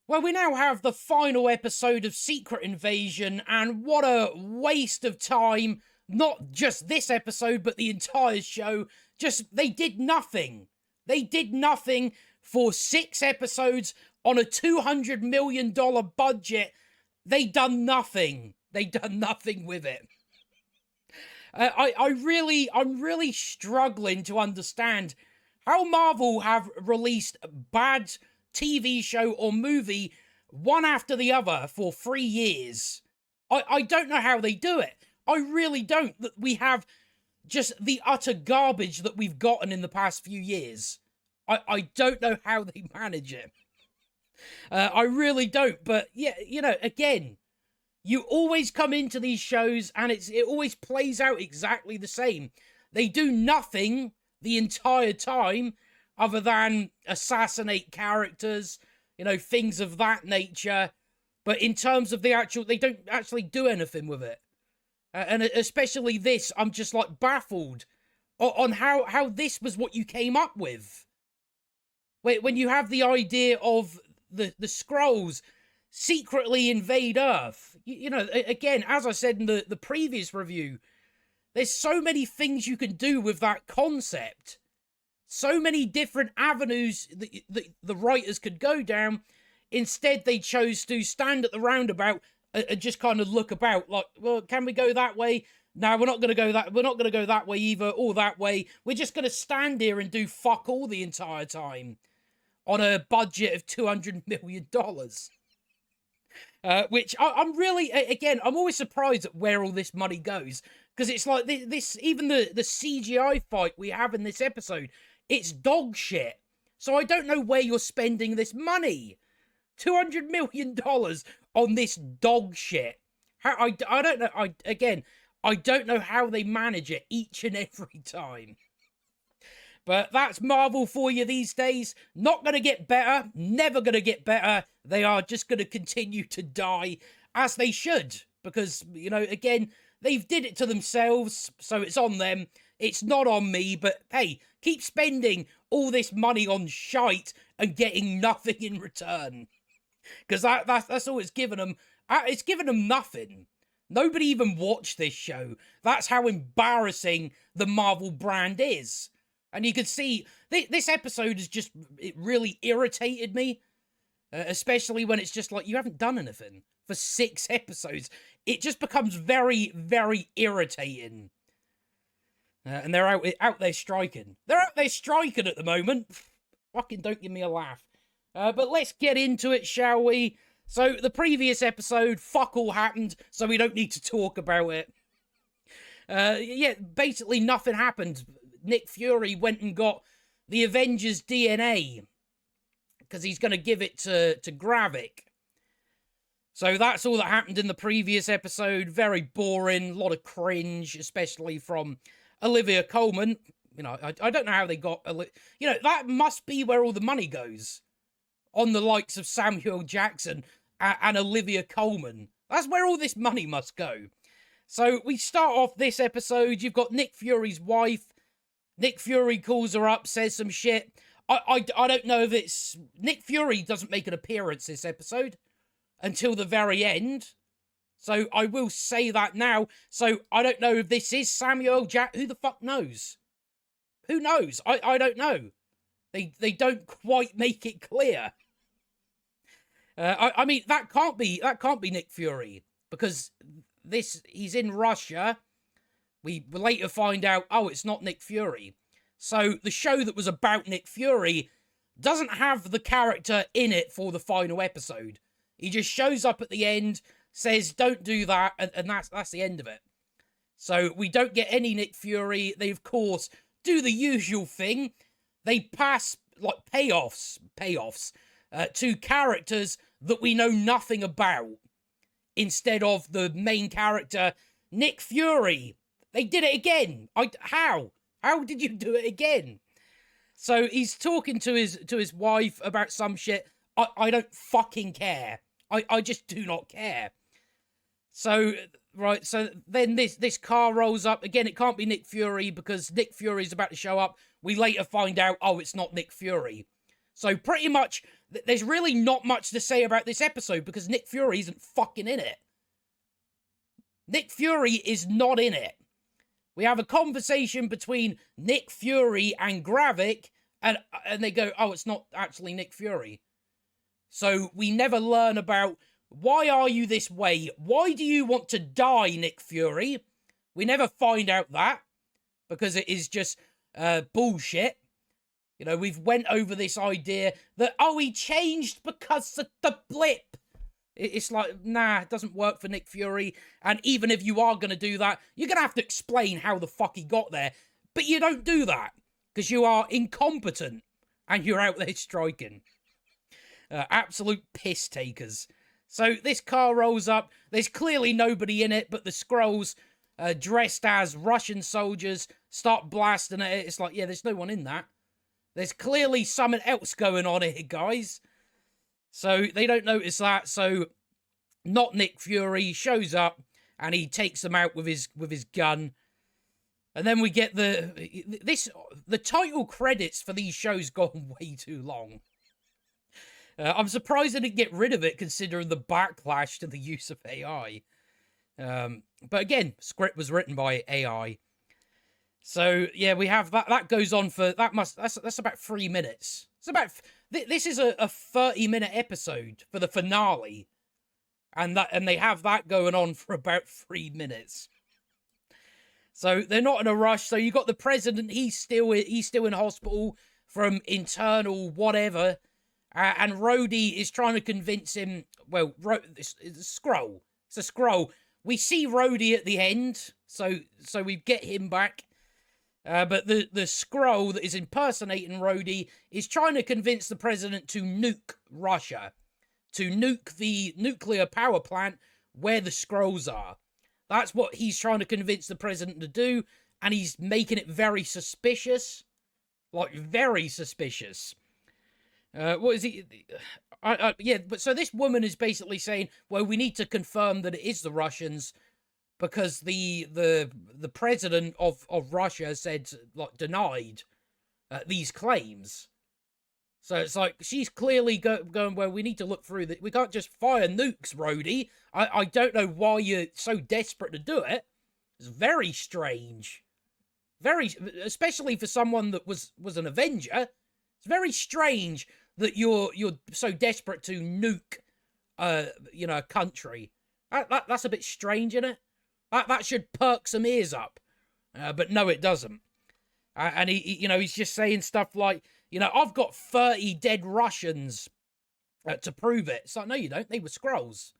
Well, we now have the final episode of Secret Invasion, and what a waste of time. Not just this episode, but the entire show. They did nothing. They did nothing for 6 episodes on a $200 million budget. They done nothing. They done nothing with it. I'm really struggling to understand how Marvel have released bad TV show or movie one after the other for 3 years. I don't know how they do it. I really don't. We have just the utter garbage that we've gotten in the past few years. I don't know how they manage it. I really don't. But yeah, again, you always come into these shows and it always plays out exactly the same. They do nothing the entire time other than assassinate characters, things of that nature. But in terms of they don't actually do anything with it. And especially this, I'm just baffled on how this was what you came up with. When you have the idea of the Skrulls secretly invade Earth, again, as I said in the previous review, there's so many things you can do with that concept. So many different avenues the writers could go down. Instead, they chose to stand at the roundabout and just kind of look about well, can we go that way? No, we're not going to go that. We're not going to go that way either, or that way. We're just going to stand here and do fuck all the entire time on a budget of $200 million. Which I'm really, again, I'm always surprised at where all this money goes. Because it's like this, even the CGI fight we have in this episode, it's dog shit. So I don't know where you're spending this money. $200 million on this dog shit. I don't know. I don't know how they manage it each and every time. But that's Marvel for you these days. Not going to get better. Never going to get better. They are just going to continue to die, as they should. Because, again, they've did it to themselves, so it's on them. It's not on me, but hey, keep spending all this money on shite and getting nothing in return. Because that's all it's given them. It's given them nothing. Nobody even watched this show. That's how embarrassing the Marvel brand is. And you can see, this episode it really irritated me. Especially when it's just you haven't done anything for 6 episodes. It just becomes very, very irritating. And they're out there striking. They're out there striking at the moment. Fucking don't give me a laugh. But let's get into it, shall we? So, the previous episode, fuck all happened, so we don't need to talk about it. Yeah, basically nothing happened. Nick Fury went and got the Avengers DNA, because he's going to give it to Gravik. So that's all that happened in the previous episode. Very boring, a lot of cringe, especially from Olivia Colman. I don't know how they got... that must be where all the money goes. On the likes of Samuel Jackson and Olivia Colman. That's where all this money must go. So we start off this episode. You've got Nick Fury's wife. Nick Fury calls her up, says some shit. I don't know if it's... Nick Fury doesn't make an appearance this episode until the very end. So I will say that now. So I don't know if this is Samuel Jack. Who the fuck knows? Who knows? I don't know. They don't quite make it clear. I mean, that can't be Nick Fury, because he's in Russia. We later find out, it's not Nick Fury. So the show that was about Nick Fury doesn't have the character in it for the final episode. He just shows up at the end, says, don't do that, and that's the end of it. So we don't get any Nick Fury. They, of course, do the usual thing. They pass, payoffs to characters that we know nothing about, instead of the main character, Nick Fury. They did it again. How? How did you do it again? So he's talking to his wife about some shit. I don't fucking care. I just do not care. So, right, so then this car rolls up. Again, it can't be Nick Fury, because Nick Fury's about to show up. We later find out, it's not Nick Fury. So pretty much, there's really not much to say about this episode because Nick Fury isn't fucking in it. Nick Fury is not in it. We have a conversation between Nick Fury and Gravik, and they go, oh, it's not actually Nick Fury. So we never learn about, why are you this way? Why do you want to die, Nick Fury? We never find out that, because it is just bullshit. You know, we've went over this idea that, oh, he changed because of the blip. It's like, nah, it doesn't work for Nick Fury. And even if you are going to do that, you're going to have to explain how the fuck he got there. But you don't do that, because you are incompetent, and you're out there striking. Absolute piss takers. So this car rolls up. There's clearly nobody in it, but the Skrulls, dressed as Russian soldiers, start blasting at it. It's like, yeah, there's no one in that. There's clearly something else going on here, guys. So they don't notice that. So not Nick Fury shows up and he takes them out with his gun. And then we get the title credits for these shows gone way too long. I'm surprised they didn't get rid of it, considering the backlash to the use of AI. But again, script was written by AI. So yeah, we have that. That goes on for that's about 3 minutes. It's about this is a 30-minute episode for the finale, and they have that going on for about 3 minutes. So they're not in a rush. So you got the president. He's still in hospital from internal whatever. And Rhodey is trying to convince him, well, it's a Skrull. It's a Skrull. We see Rhodey at the end, so we get him back. But the Skrull that is impersonating Rhodey is trying to convince the president to nuke Russia. To nuke the nuclear power plant where the Skrulls are. That's what he's trying to convince the president to do, and he's making it very suspicious. Like, very suspicious. What is he? Yeah, but so this woman is basically saying, well, we need to confirm that it is the Russians because the president of Russia said, like, denied these claims. So it's like, she's clearly going, well, we need to look through that. We can't just fire nukes, Rhodey. I don't know why you're so desperate to do it. It's very strange. Especially for someone that was an Avenger. It's very strange that you're so desperate to nuke, a country. That's a bit strange, isn't it? That should perk some ears up, but no, it doesn't. And he's just saying stuff like, I've got 30 dead Russians to prove it. It's like, no, you don't. They were Skrulls.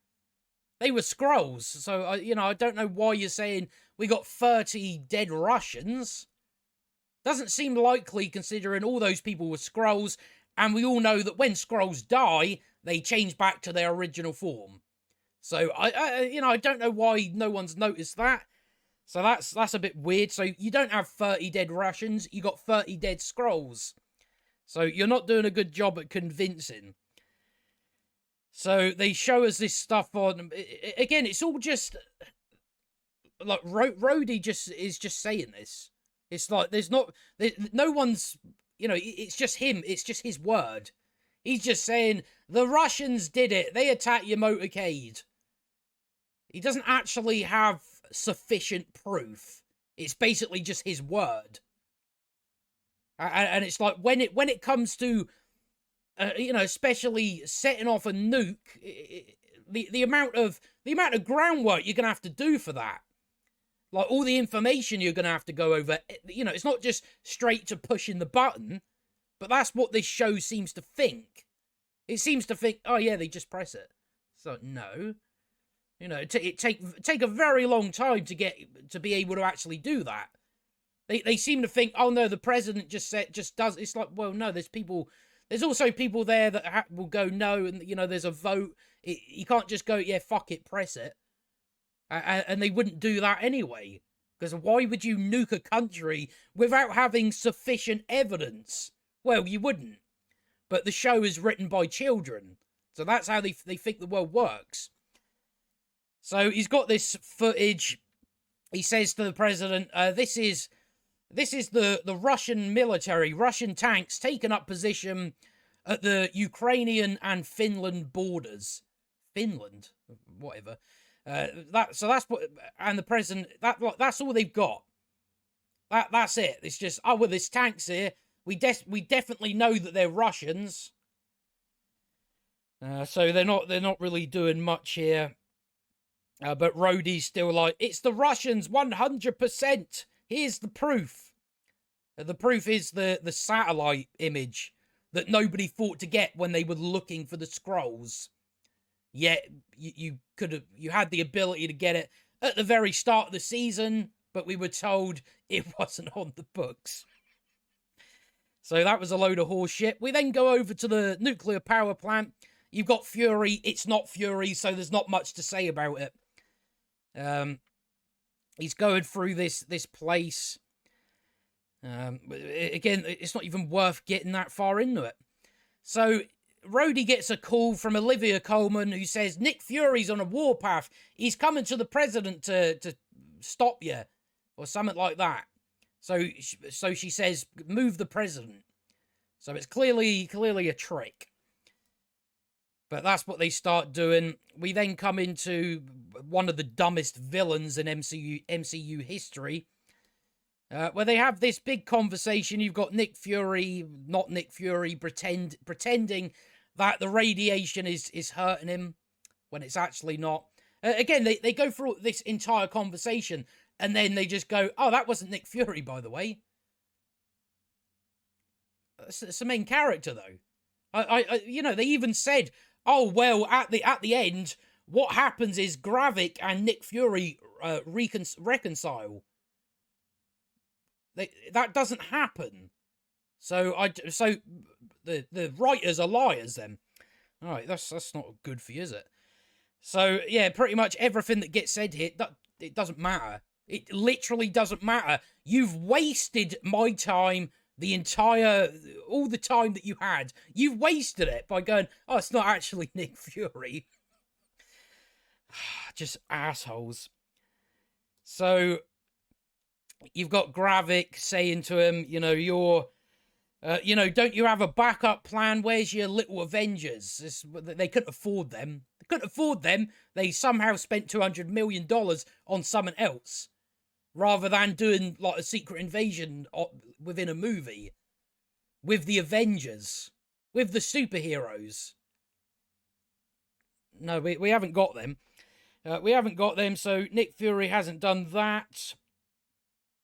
They were Skrulls. So I don't know why you're saying we got 30 dead Russians. Doesn't seem likely, considering all those people were Skrulls, and we all know that when Skrulls die, they change back to their original form. So I don't know why no one's noticed that. So that's a bit weird. So you don't have 30 dead Russians, you got 30 dead Skrulls. So you're not doing a good job at convincing. So they show us this stuff on. Again, it's all just like Rhodey is just saying this. It's like no one's, it's just him. It's just his word. He's just saying, the Russians did it. They attacked your motorcade. He doesn't actually have sufficient proof. It's basically just his word. And it's like, when it comes to, especially setting off a nuke, the amount of groundwork you're going to have to do for that. Like, all the information you're going to have to go over, it's not just straight to pushing the button, but that's what this show seems to think. It seems to think, oh yeah, they just press it. So, no. It take a very long time to be able to actually do that. They seem to think, oh no, the president just does. It's like, well, no, there's also people there that will go no, and there's a vote. You can't just go, yeah, fuck it, press it. And they wouldn't do that anyway. Because why would you nuke a country without having sufficient evidence? Well, you wouldn't. But the show is written by children. So that's how they think the world works. So he's got this footage. He says to the president, this is the Russian military, Russian tanks taking up position at the Ukrainian and Finland borders. Finland, whatever. That's what, and the president. That's all they've got. That's it. It's just, oh well, there's tanks here. We definitely know that they're Russians. So they're not really doing much here. But Rhodey's still like, it's the Russians 100%. Here's the proof. The proof is the satellite image that nobody thought to get when they were looking for the scrolls. Yet you had the ability to get it at the very start of the season, but we were told it wasn't on the books. So that was a load of horse shit. We then go over to the nuclear power plant. You've got Fury. It's not Fury, so there's not much to say about it. He's going through this place. Again, it's not even worth getting that far into it. So Rhodey gets a call from Olivia Colman, who says Nick Fury's on a warpath. He's coming to the president to stop you, or something like that. So she says, move the president. So it's clearly a trick. But that's what they start doing. We then come into one of the dumbest villains in MCU history, where they have this big conversation. You've got Nick Fury, not Nick Fury, pretending that the radiation is hurting him when it's actually not. Again, they go through this entire conversation, and then they just go, oh, that wasn't Nick Fury, by the way. It's the main character, though. They even said, oh, well, at the end, what happens is Gravik and Nick Fury reconcile. That doesn't happen. So the writers are liars then. All right, that's not good for you, is it? So yeah, pretty much everything that gets said here, it doesn't matter. It literally doesn't matter. You've wasted my time. All the time that you had, you've wasted it by going, oh, it's not actually Nick Fury. Just assholes. So, you've got Gravik saying to him, don't you have a backup plan? Where's your little Avengers? They couldn't afford them. They somehow spent $200 million on something else, rather than doing like a secret invasion within a movie with the Avengers, with the superheroes. No, we haven't got them. So Nick Fury hasn't done that.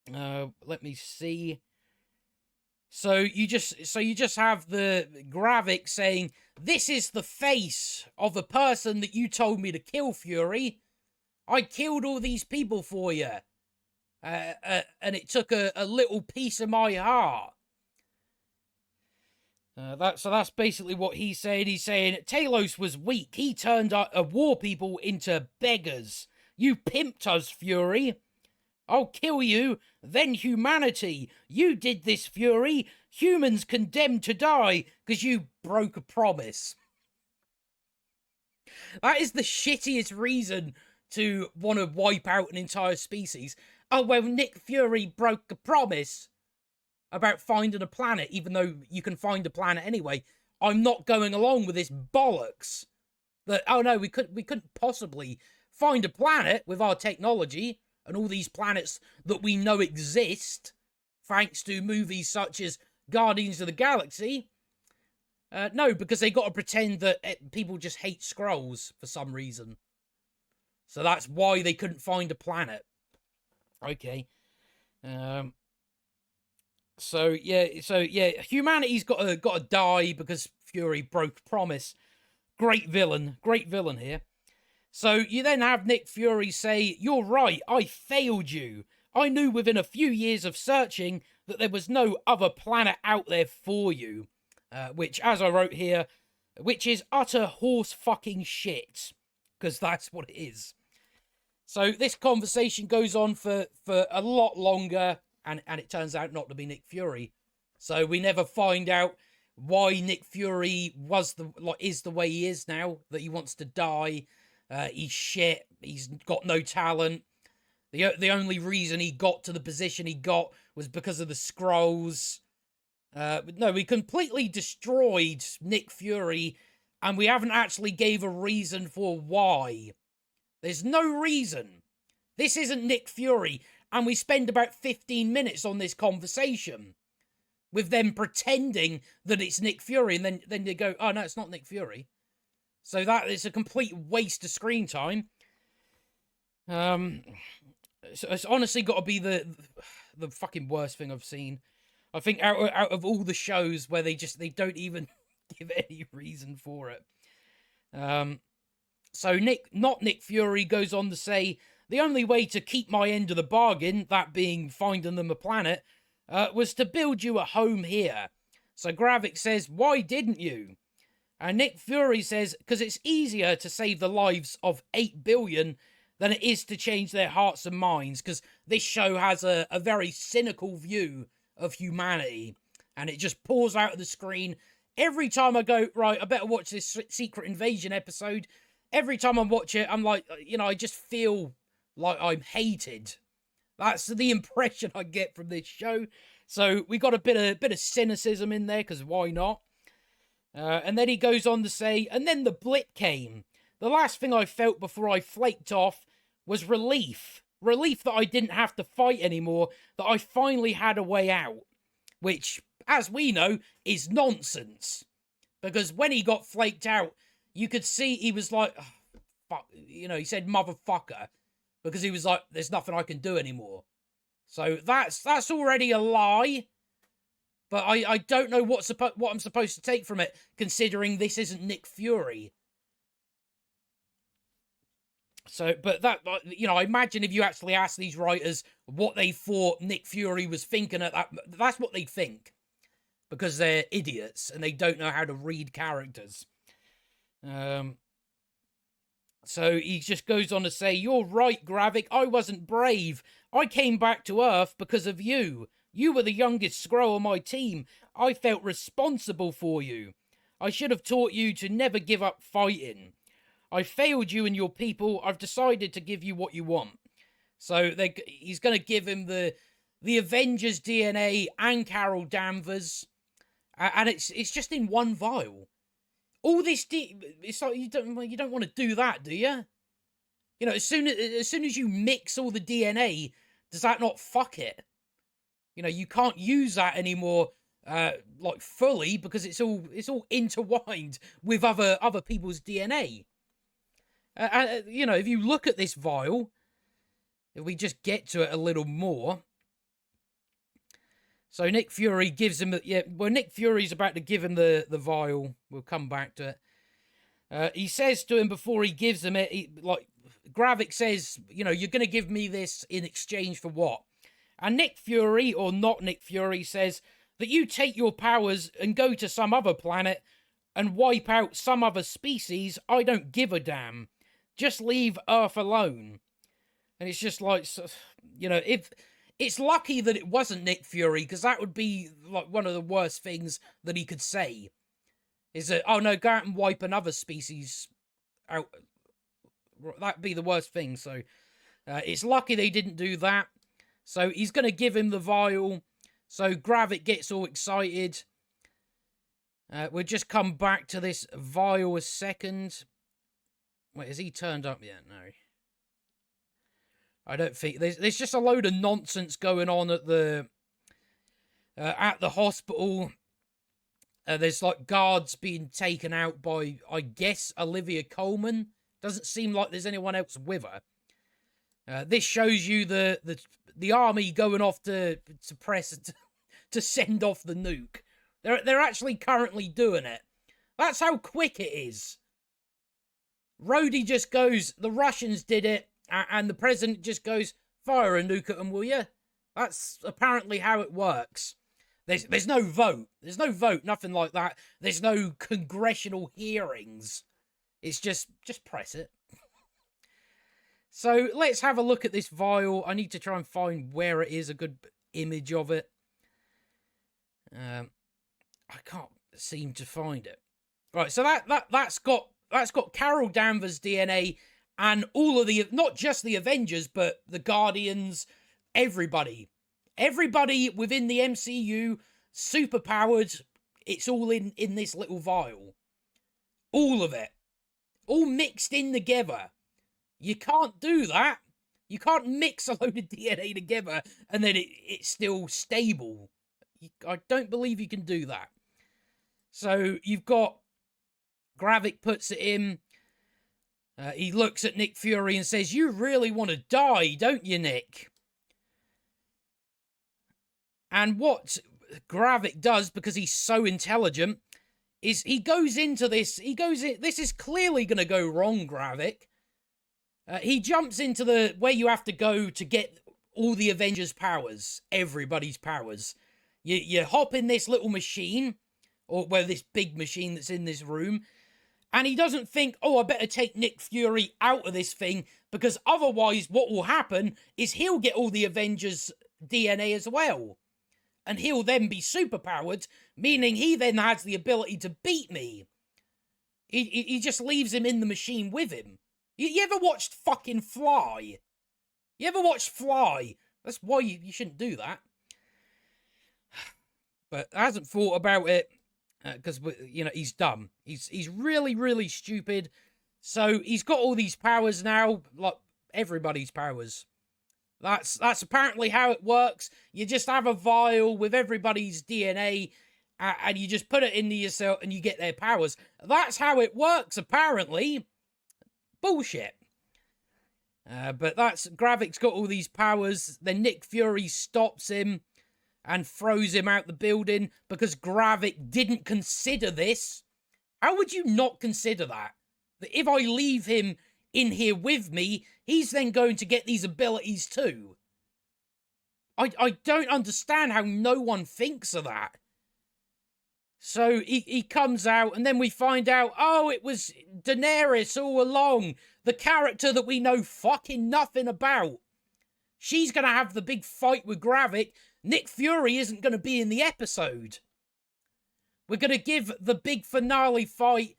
Let me see. So you just have the Gravik saying, this is the face of a person that you told me to kill, Fury. I killed all these people for you. And it took a little piece of my heart. So that's basically what he said. He's saying Talos was weak. He turned war people into beggars. You pimped us, Fury. I'll kill you, then humanity. You did this, Fury. Humans condemned to die because you broke a promise. That is the shittiest reason to want to wipe out an entire species. Oh, well, Nick Fury broke a promise about finding a planet, even though you can find a planet anyway. I'm not going along with this bollocks. That, oh no, we couldn't possibly find a planet with our technology and all these planets that we know exist, thanks to movies such as Guardians of the Galaxy. No, because they got to pretend that people just hate Skrulls for some reason. So that's why they couldn't find a planet. Okay. So yeah, humanity's got to die because Fury broke promise. Great villain here. So you then have Nick Fury say, "You're right, I failed you. I knew within a few years of searching that there was no other planet out there for you." Which, as I wrote here, which is utter horse fucking shit, because that's what it is. So this conversation goes on for a lot longer, and it turns out not to be Nick Fury. So we never find out why Nick Fury is the way he is now, that he wants to die. He's shit. He's got no talent. The only reason he got to the position he got was because of the Skrulls. No, we completely destroyed Nick Fury, and we haven't actually gave a reason for why. There's no reason. This isn't Nick Fury, and we spend about 15 minutes on this conversation with them pretending that it's Nick Fury, and then they go, oh no, it's not Nick Fury. So that is a complete waste of screen time. It's honestly got to be the fucking worst thing I've seen. I think out of all the shows where they don't even give any reason for it. So Nick Fury goes on to say, the only way to keep my end of the bargain, that being finding them a planet, was to build you a home here. So Gravik says, why didn't you? And Nick Fury says, because it's easier to save the lives of 8 billion than it is to change their hearts and minds, because this show has a very cynical view of humanity, and it just pours out of the screen. Every time I go, right, I better watch this Secret Invasion episode, every time I watch it, I'm like, I just feel like I'm hated. That's the impression I get from this show. So we got a bit of cynicism in there, because why not? And then he goes on to say, and then the blip came. The last thing I felt before I flaked off was relief. Relief that I didn't have to fight anymore, that I finally had a way out. Which, as we know, is nonsense. Because when he got flaked out, you could see he was like, oh, fuck, he said motherfucker. Because he was like, there's nothing I can do anymore. So that's already a lie. But I don't know what I'm supposed to take from it, considering this isn't Nick Fury. So, but that, I imagine if you actually ask these writers what they thought Nick Fury was thinking at that's what they think. Because they're idiots and they don't know how to read characters. So he just goes on to say, you're right, Gravik, I wasn't brave. I came back to Earth because of you. You were the youngest Skrull on my team. I felt responsible for you. I should have taught you to never give up fighting. I failed you and your people. I've decided to give you what you want. So he's going to give him the Avengers DNA and Carol Danvers. And it's just in one vial. All this, it's like you don't want to do that, do you? As soon as you mix all the DNA, does that not fuck it? You can't use that anymore, like fully, because it's all intertwined with other people's DNA. If you look at this vial, if we just get to it a little more. So Nick Fury gives him, Nick Fury's about to give him the vial. We'll come back to it. He says to him before he gives him it, Gravik says, you're going to give me this in exchange for what? And Nick Fury, or not Nick Fury, says that you take your powers and go to some other planet and wipe out some other species. I don't give a damn. Just leave Earth alone. And it's just like, if it's lucky that it wasn't Nick Fury, because that would be like one of the worst things that he could say. Is that, oh no, go out and wipe another species out. That'd be the worst thing. So it's lucky they didn't do that. So he's going to give him the vial. So Gravik gets all excited. We'll just come back to this vial a second. Wait, has he turned up yet? No. I don't think... There's just a load of nonsense going on at the hospital. There's like guards being taken out by, I guess, Olivia Colman. Doesn't seem like there's anyone else with her. This shows you the army going off to send off the nuke. They're actually currently doing it. That's how quick it is. Rhodey just goes, the Russians did it, and the president just goes, fire a nuke at them, will you? That's apparently how it works. There's no vote. There's no vote, nothing like that. There's no congressional hearings. It's just press it. So let's have a look at this vial. I need to try and find where it is, a good image of it. I can't seem to find it. Right, so that's got Carol Danvers' DNA and all of the, not just the Avengers, but the Guardians, everybody. Everybody within the MCU, superpowered. It's all in this little vial. All of it. All mixed in together. You can't do that. You can't mix a load of DNA together and then it's still stable. I don't believe you can do that. So you've got Gravik puts it in. He looks at Nick Fury and says, "You really want to die, don't you, Nick?" And what Gravik does, because he's so intelligent, is he goes into this. This is clearly going to go wrong, Gravik. He jumps into where you have to go to get all the Avengers' powers, everybody's powers. You hop in this little machine, or this big machine that's in this room, and he doesn't think, oh, I better take Nick Fury out of this thing, because otherwise what will happen is he'll get all the Avengers' DNA as well. And he'll then be superpowered, meaning he then has the ability to beat me. He just leaves him in the machine with him. You ever watched fucking Fly? You ever watched Fly? That's why you shouldn't do that. But hasn't thought about it. Because, he's dumb. He's really, really stupid. So he's got all these powers now, like everybody's powers. That's apparently how it works. You just have a vial with everybody's DNA, and you just put it into yourself, and you get their powers. That's how it works, apparently. Bullshit. But Gravik's got all these powers. Then Nick Fury stops him and throws him out the building because Gravik didn't consider this. How would you not consider that? That if I leave him in here with me, he's then going to get these abilities too. I don't understand how no one thinks of that. So he comes out, and then we find out, oh, it was Daenerys all along, the character that we know fucking nothing about. She's going to have the big fight with Gravik. Nick Fury isn't going to be in the episode. We're going to give the big finale fight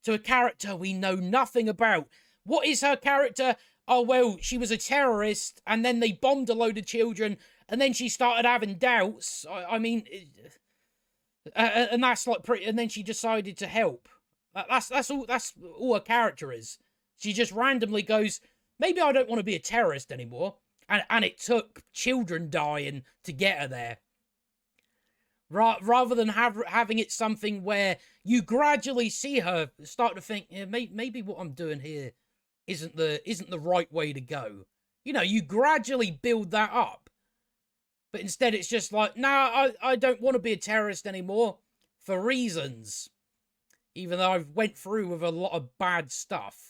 to a character we know nothing about. What is her character? Oh, well, she was a terrorist, and then they bombed a load of children, and then she started having doubts. I mean, and that's like pretty. And then she decided to help. That's all her character is. She just randomly goes, maybe I don't want to be a terrorist anymore. And it took children dying to get her there. Rather than having it something where you gradually see her start to think, yeah, maybe what I'm doing here isn't the right way to go. You gradually build that up. But instead it's just like, nah, I don't want to be a terrorist anymore for reasons. Even though I've went through with a lot of bad stuff.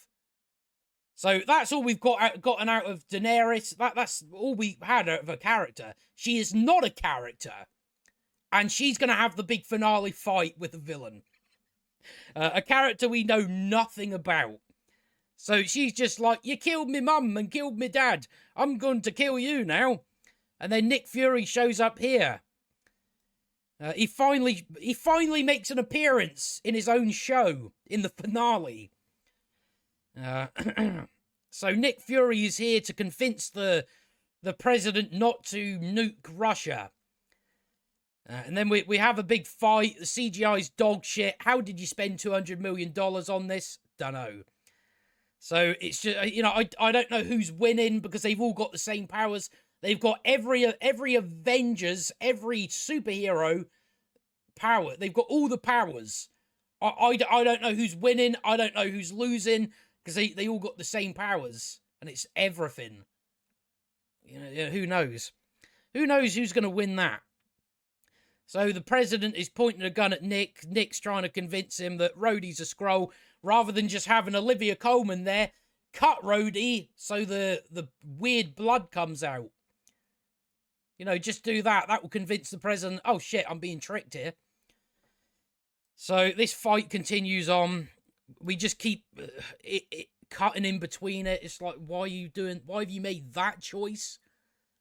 So that's all we've gotten out of Daenerys. That's all we had out of her character. She is not a character. And she's going to have the big finale fight with the villain. A character we know nothing about. So she's just like, you killed me mum and killed me dad. I'm going to kill you now. And then Nick Fury shows up here. He finally makes an appearance in his own show in the finale. So Nick Fury is here to convince the president not to nuke Russia. And then we have a big fight. The CGI's dog shit. How did you spend $200 million on this? Dunno. So it's just, I don't know who's winning because they've all got the same powers. They've got every Avengers, every superhero power. They've got all the powers. I don't know who's winning. I don't know who's losing because they all got the same powers. And it's everything. Who knows? Who knows who's going to win that? So the president is pointing a gun at Nick. Nick's trying to convince him that Rhodey's a Skrull. Rather than just having Olivia Colman there, cut Rhodey so the weird blood comes out. Just do that. That will convince the president, oh shit, I'm being tricked here. So this fight continues on. We just keep cutting in between it. It's like, why have you made that choice?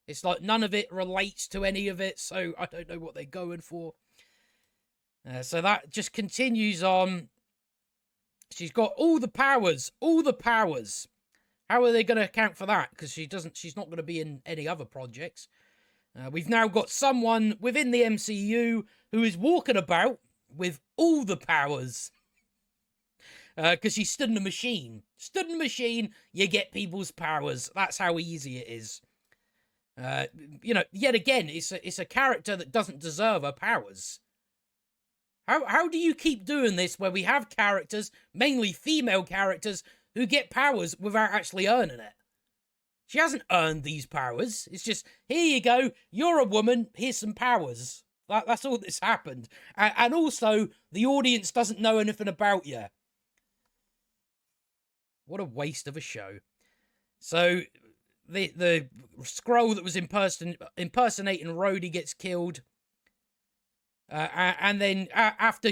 It's like none of it relates to any of it, so I don't know what they're going for. So that just continues on. She's got all the powers. How are they going to account for that? Because she's not going to be in any other projects. We've now got someone within the MCU who is walking about with all the powers. Because she stood in a machine. Stood in a machine, you get people's powers. That's how easy it is. Yet again, it's a character that doesn't deserve her powers. How do you keep doing this where we have characters, mainly female characters, who get powers without actually earning it? She hasn't earned these powers. It's just, here you go, you're a woman, here's some powers. That's all that's happened. And also, the audience doesn't know anything about you. What a waste of a show. So, the Skrull that was impersonating Rhodey gets killed. And then after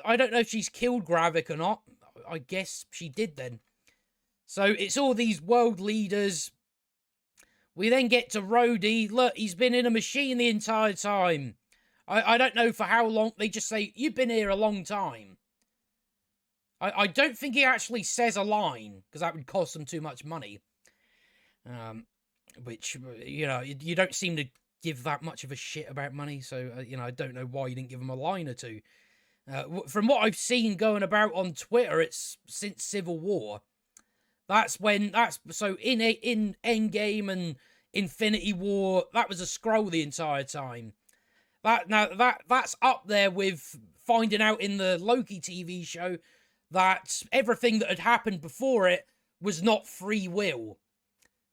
I don't know if she's killed Gravik or not. I guess she did then. So it's all these world leaders. We then get to Rhodey. Look, he's been in a machine the entire time. I don't know for how long. They just say, you've been here a long time. I don't think he actually says a line, because that would cost them too much money. Which, you don't seem to give that much of a shit about money, so, I don't know why you didn't give him a line or two. From what I've seen going about on Twitter, it's since Civil War. So in Endgame and Infinity War, that was a Skrull the entire time. That's up there with finding out in the Loki TV show that everything that had happened before it was not free will.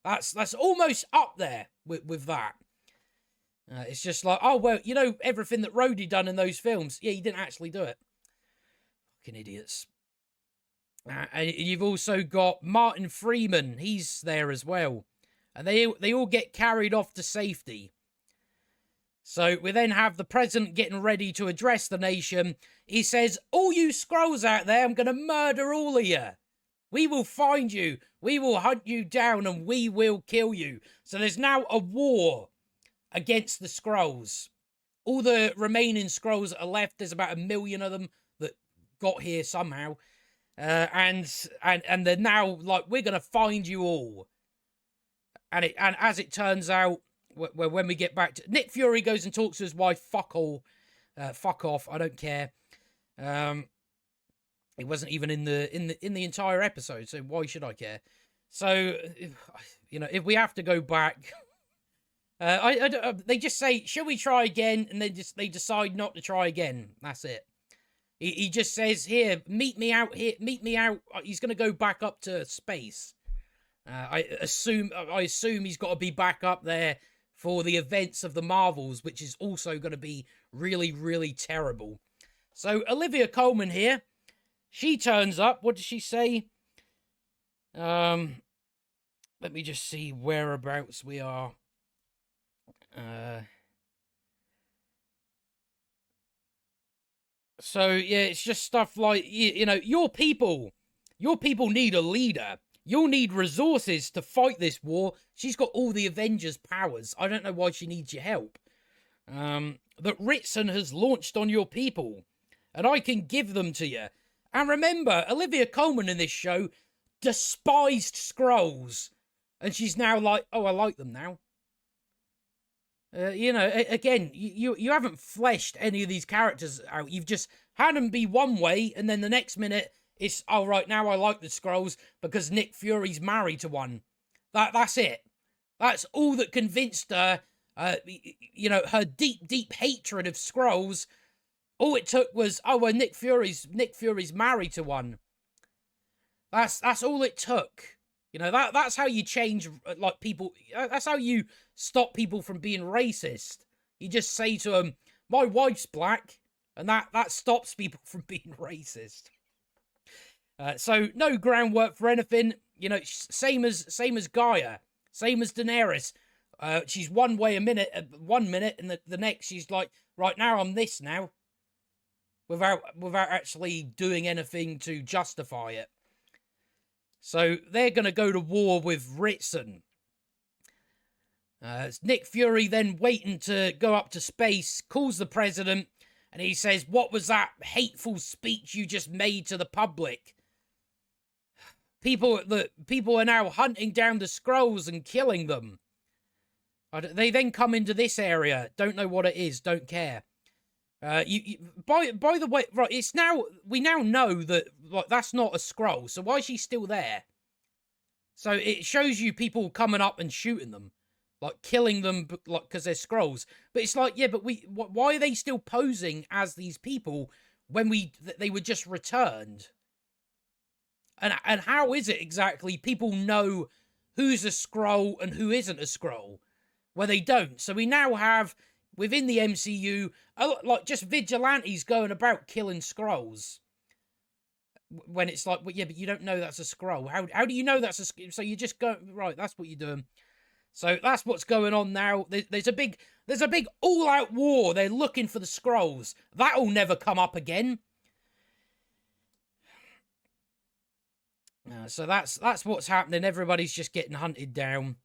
That's almost up there with that. It's just like, oh, well, everything that Rhodey done in those films. Yeah, he didn't actually do it. Fucking idiots. And you've also got Martin Freeman. He's there as well. And they all get carried off to safety. So we then have the president getting ready to address the nation. He says, all you Skrulls out there, I'm going to murder all of you. We will find you. We will hunt you down and we will kill you. So there's now a war against the Skrulls. All the remaining Skrulls that are left, there's about 1 million of them that got here somehow. And they're now like, we're going to find you all. And as it turns out, when we get back to Nick Fury goes and talks to his wife, fuck off, I don't care. It wasn't even in the entire episode, so why should I care? So, if we have to go back, they just say, shall we try again? And they decide not to try again. That's it. He just says, here, meet me out here, meet me out. He's going to go back up to space. I assume he's got to be back up there for the events of the Marvels, which is also going to be really, really terrible. So Olivia Colman here, she turns up. What does she say? Let me just see whereabouts we are. So yeah, it's just stuff like, your people need a leader. You'll need resources to fight this war. She's got all the Avengers' powers. I don't know why she needs your help. That Ritson has launched on your people. And I can give them to you. And remember, Olivia Colman in this show despised Skrulls. And she's now like, oh, I like them now. Again, you haven't fleshed any of these characters out. You've just had them be one way, and then the next minute, it's, oh, right, now I like the Skrulls because Nick Fury's married to one. That's it. That's all that convinced her, her deep, deep hatred of Skrulls. All it took was, oh, well, Nick Fury's married to one. That's all it took. That's how you change, like, people. That's how you stop people from being racist. You just say to them, my wife's black, and that stops people from being racist. So no groundwork for anything. Same as Gaia, same as Daenerys. She's one way 1 minute, and the next she's like, right now I'm this now. Without actually doing anything to justify it. So they're going to go to war with Ritson. Nick Fury then waiting to go up to space, calls the president, and he says, what was that hateful speech you just made to the public? People are now hunting down the Skrulls and killing them. They then come into this area. Don't know what it is. Don't care. By the way, right? It's now we now know that like that's not a scroll. So why is she still there? So it shows you people coming up and shooting them, like killing them, like because they're scrolls. But it's like, yeah, but why are they still posing as these people when they were just returned? And how is it exactly people know who's a scroll and who isn't a scroll? Well, they don't. So we now have within the MCU like just vigilantes going about killing scrolls. When it's like, well, yeah, but you don't know that's a scroll. How do you know that's a? So you just go right. That's what you're doing. So that's what's going on now. There's a big all-out war. They're looking for the scrolls. That'll never come up again. So that's what's happening. Everybody's just getting hunted down.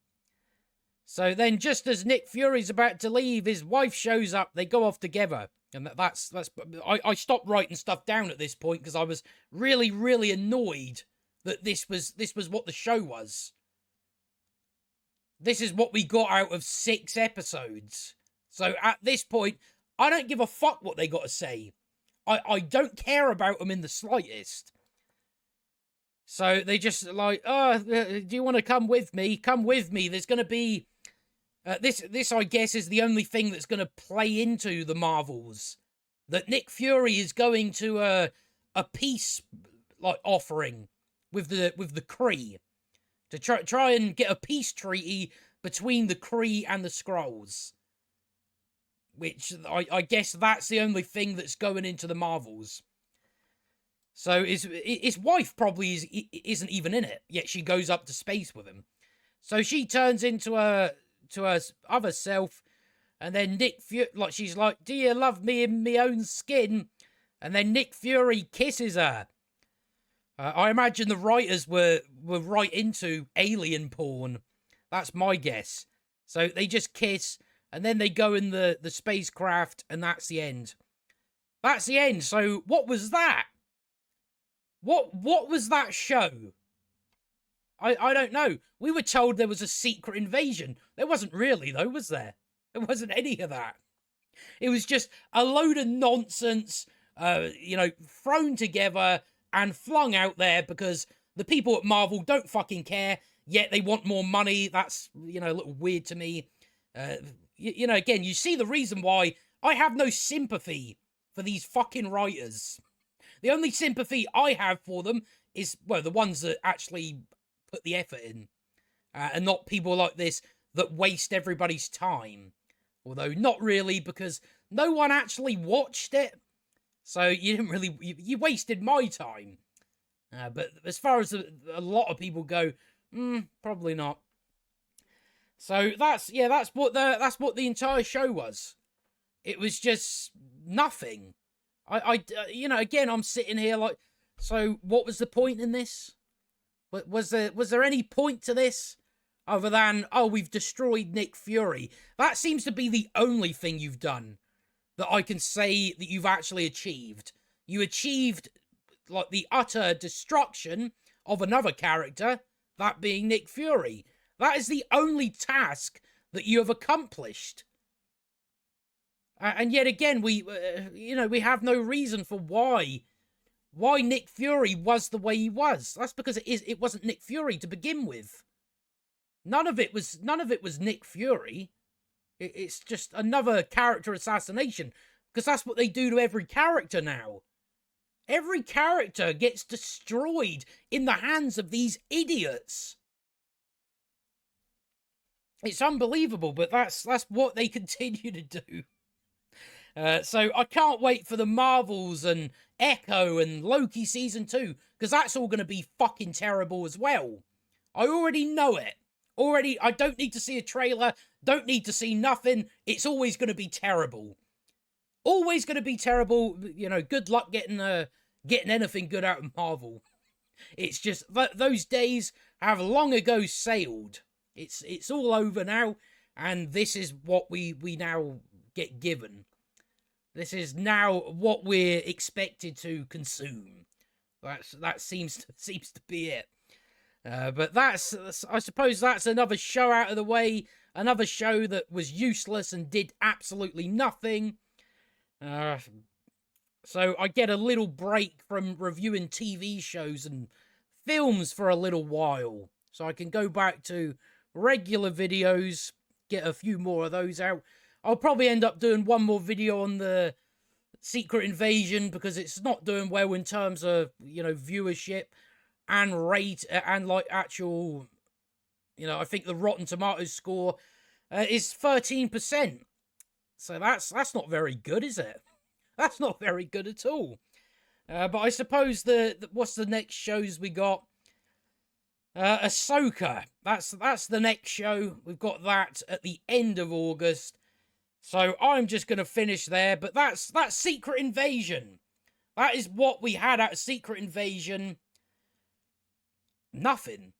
So then, just as Nick Fury's about to leave, his wife shows up. They go off together, and that's. I stopped writing stuff down at this point because I was really, really annoyed that this was what the show was. This is what we got out of 6 episodes. So at this point, I don't give a fuck what they got to say. I don't care about them in the slightest. So they just like, oh, do you want to come with me? Come with me. There's going to be... this, I guess, is the only thing that's going to play into the Marvels. That Nick Fury is going to a peace like offering with the Kree to try and get a peace treaty between the Kree and the Skrulls. Which I guess that's the only thing that's going into the Marvels. So his wife probably isn't even in it, yet she goes up to space with him. So she turns into her other self, and then Nick Fury, like she's like, "Do you love me in my own skin?" And then Nick Fury kisses her. I imagine the writers were right into alien porn. That's my guess. So they just kiss, and then they go in the spacecraft, and that's the end. That's the end. So what was that? What was that show? I don't know. We were told there was a secret invasion. There wasn't really, though, was there? There wasn't any of that. It was just a load of nonsense, thrown together and flung out there because the people at Marvel don't fucking care, yet they want more money. That's, a little weird to me. Again, you see the reason why I have no sympathy for these fucking writers. The only sympathy I have for them is, well, the ones that actually put the effort in. And not people like this that waste everybody's time. Although, not really, because no one actually watched it. So, you didn't really... You wasted my time. But as far as a lot of people go, probably not. So, that's what the entire show was. It was just nothing. Again, I'm sitting here like, so what was the point in this? Was there any point to this other than, oh, we've destroyed Nick Fury? That seems to be the only thing you've done that I can say that you've actually achieved. You achieved like the utter destruction of another character, that being Nick Fury. That is the only task that you have accomplished. And yet again, we have no reason for why Nick Fury was the way he was. That's because it wasn't Nick Fury to begin with. None of it was Nick Fury. It's just another character assassination, because that's what they do to every character now. Every character gets destroyed in the hands of these idiots. It's unbelievable, but that's what they continue to do. So I can't wait for the Marvels and Echo and Loki Season 2, because that's all going to be fucking terrible as well. I already know it. I don't need to see a trailer, don't need to see nothing. It's always going to be terrible. Always going to be terrible. Good luck getting anything good out of Marvel. It's just, those days have long ago sailed. It's all over now, and this is what we now get given. This is now what we're expected to consume. That seems to be it. But I suppose that's another show out of the way. Another show that was useless and did absolutely nothing. So I get a little break from reviewing TV shows and films for a little while. So I can go back to regular videos, get a few more of those out. I'll probably end up doing one more video on the Secret Invasion because it's not doing well in terms of, viewership and rate and like actual, I think the Rotten Tomatoes score is 13%. So that's not very good, is it? That's not very good at all. But I suppose what's the next shows we got? Ahsoka. That's the next show. We've got that at the end of August. So I'm just going to finish there. But that's Secret Invasion. That is what we had at Secret Invasion. Nothing.